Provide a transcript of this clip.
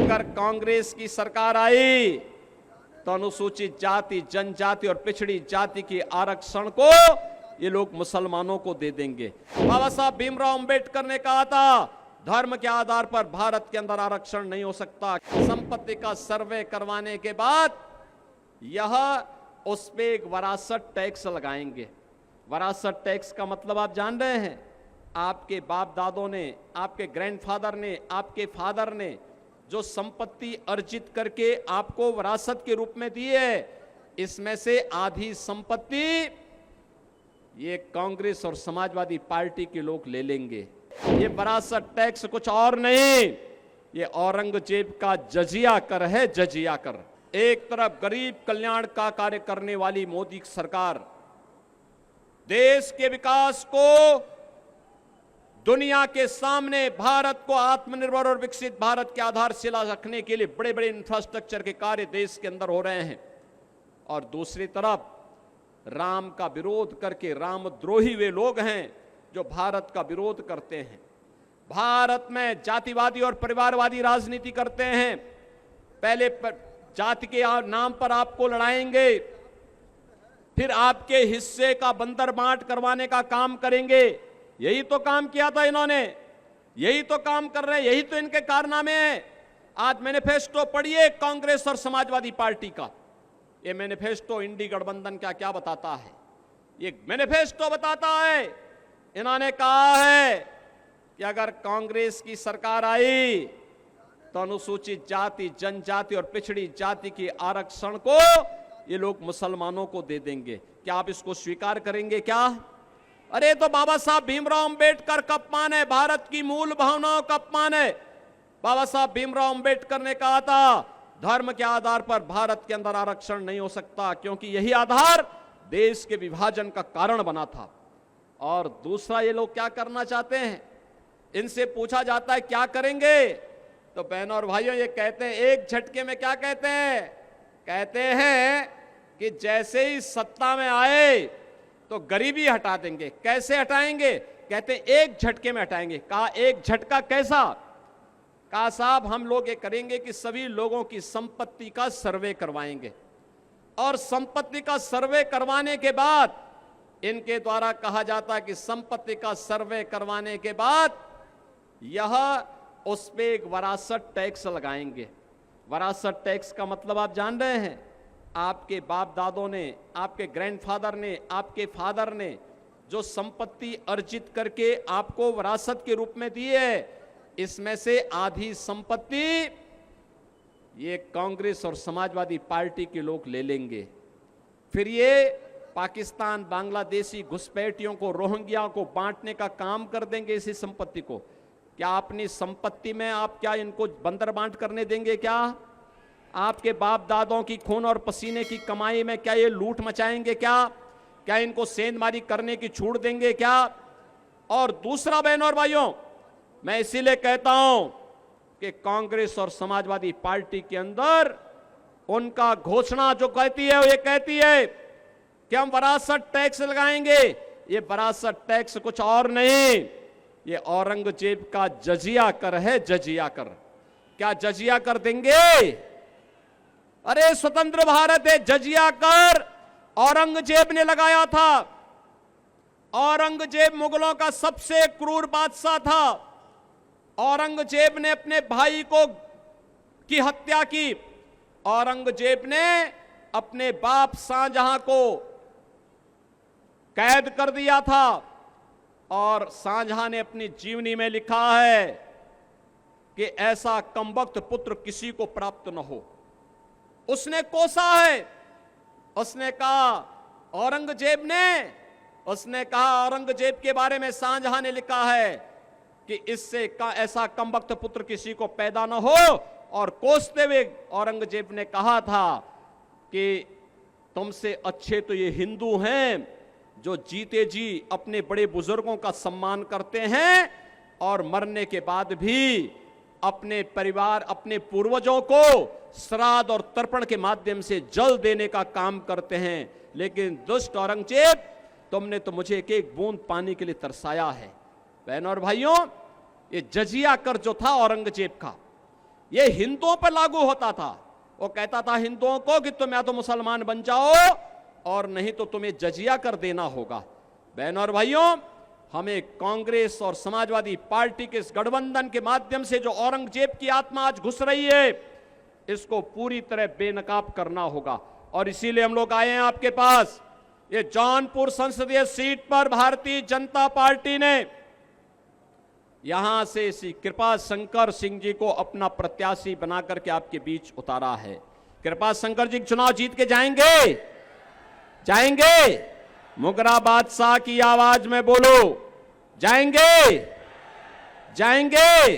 अगर कांग्रेस की सरकार आई तो अनुसूचित जाति, जनजाति और पिछड़ी जाति के आरक्षण को ये लोग मुसलमानों को दे देंगे। बाबा साहब भीमराव अंबेडकर ने कहा था धर्म के आधार पर भारत के अंदर आरक्षण नहीं हो सकता। संपत्ति का सर्वे करवाने के बाद यह उस पे एक वरासत टैक्स लगाएंगे। वरासत टैक्स का मतलब आप जान रहे हैं? आपके बाप दादों ने, आपके ग्रैंडफादर ने, आपके फादर ने जो संपत्ति अर्जित करके आपको विरासत के रूप में दी है, इसमें से आधी संपत्ति ये कांग्रेस और समाजवादी पार्टी के लोग ले लेंगे। ये विरासत टैक्स कुछ और नहीं, ये औरंगजेब का जजिया कर है, जजिया कर। एक तरफ गरीब कल्याण का कार्य करने वाली मोदी सरकार देश के विकास को, दुनिया के सामने भारत को आत्मनिर्भर और विकसित भारत की आधारशिला रखने के लिए बड़े बड़े इंफ्रास्ट्रक्चर के कार्य देश के अंदर हो रहे हैं, और दूसरी तरफ राम का विरोध करके रामद्रोही वे लोग हैं जो भारत का विरोध करते हैं, भारत में जातिवादी और परिवारवादी राजनीति करते हैं। पहले जाति के नाम पर आपको लड़ाएंगे, फिर आपके हिस्से का बंदर बांट करवाने का काम करेंगे। यही तो काम किया था इन्होंने, यही तो काम कर रहे हैं, यही तो इनके कारनामे हैं। आज मैनिफेस्टो पढ़िए कांग्रेस और समाजवादी पार्टी का। ये मैनिफेस्टो इंडी गठबंधन क्या क्या बताता है? ये मैनिफेस्टो बताता है, इन्होंने कहा है कि अगर कांग्रेस की सरकार आई तो अनुसूचित जाति, जनजाति और पिछड़ी जाति के आरक्षण को ये लोग मुसलमानों को दे देंगे। क्या आप इसको स्वीकार करेंगे क्या? अरे तो बाबा साहब भीमराव अंबेडकर का अपमान है, भारत की मूल भावनाओं का अपमान है। बाबा साहब भीमराव अंबेडकर ने कहा था धर्म के आधार पर भारत के अंदर आरक्षण नहीं हो सकता, क्योंकि यही आधार देश के विभाजन का कारण बना था। और दूसरा, ये लोग क्या करना चाहते हैं? इनसे पूछा जाता है क्या करेंगे, तो बहनों और भाइयों ये कहते हैं एक झटके में। क्या कहते हैं? कहते हैं कि जैसे ही सत्ता में आए तो गरीबी हटा देंगे। कैसे हटाएंगे? कहते हैं एक झटके में हटाएंगे। कहा एक झटका कैसा? कहा साहब हम लोग ये करेंगे कि सभी लोगों की संपत्ति का सर्वे करवाएंगे, और संपत्ति का सर्वे करवाने के बाद इनके द्वारा कहा जाता है कि संपत्ति का सर्वे करवाने के बाद यह उस पे एक वरासत टैक्स लगाएंगे। वरासत टैक्स का मतलब आप जान रहे हैं? आपके बाप दादों ने, आपके ग्रैंडफादर ने, आपके फादर ने जो संपत्ति अर्जित करके आपको विरासत के रूप में दी है, इसमें से आधी संपत्ति ये कांग्रेस और समाजवादी पार्टी के लोग ले लेंगे। फिर ये पाकिस्तान, बांग्लादेशी घुसपैठियों को, रोहिंग्या को बांटने का काम कर देंगे इसी संपत्ति को। क्या अपनी संपत्ति में आप क्या इनको बंदर बांट करने देंगे? क्या आपके बाप दादों की खून और पसीने की कमाई में क्या ये लूट मचाएंगे? क्या इनको सेंधमारी करने की छूट देंगे क्या? और दूसरा बहनों और भाइयों, मैं इसीलिए कहता हूं कि कांग्रेस और समाजवादी पार्टी के अंदर उनका घोषणा जो कहती है, वो ये कहती है कि हम वरासत टैक्स लगाएंगे। ये वरासत टैक्स कुछ और नहीं, ये औरंगजेब का जजिया कर है, जजिया कर। क्या जजिया कर देंगे? अरे स्वतंत्र भारत है, जजिया कर औरंगजेब ने लगाया था। औरंगजेब मुगलों का सबसे क्रूर बादशाह था। औरंगजेब ने अपने भाई की हत्या की। औरंगजेब ने अपने बाप शाहजहां को कैद कर दिया था, और शाहजहां ने अपनी जीवनी में लिखा है कि ऐसा कमबख्त पुत्र किसी को प्राप्त न हो। उसने कोसा है, उसने कहा औरंगजेब के बारे में शाहजहां ने लिखा है कि इससे ऐसा कमबख्त पुत्र किसी को पैदा न हो। और कोसते हुए औरंगजेब ने कहा था कि तुमसे अच्छे तो ये हिंदू हैं जो जीते जी अपने बड़े बुजुर्गों का सम्मान करते हैं, और मरने के बाद भी अपने परिवार, अपने पूर्वजों को श्राद्ध और तर्पण के माध्यम से जल देने का काम करते हैं। लेकिन दुष्ट औरंगजेब, तुमने तो मुझे एक एक बूंद पानी के लिए तरसाया है। बहनों और भाइयों, ये जजिया कर जो था औरंगजेब का, ये हिंदुओं पर लागू होता था। वो कहता था हिंदुओं को कि तुम या तो मुसलमान बन जाओ और नहीं तो तुम्हें जजिया कर देना होगा। बहनों और भाइयों, हमें कांग्रेस और समाजवादी पार्टी के इस गठबंधन के माध्यम से जो औरंगजेब की आत्मा आज घुस रही है, इसको पूरी तरह बेनकाब करना होगा। और इसीलिए हम लोग आए हैं आपके पास। ये जौनपुर संसदीय सीट पर भारतीय जनता पार्टी ने यहां से श्री कृपा शंकर सिंह जी को अपना प्रत्याशी बनाकर के आपके बीच उतारा है। कृपा शंकर जी चुनाव जीत के जाएंगे, जाएंगे? मुगरा बादशाह की आवाज में बोलो, जाएंगे, जाएंगे?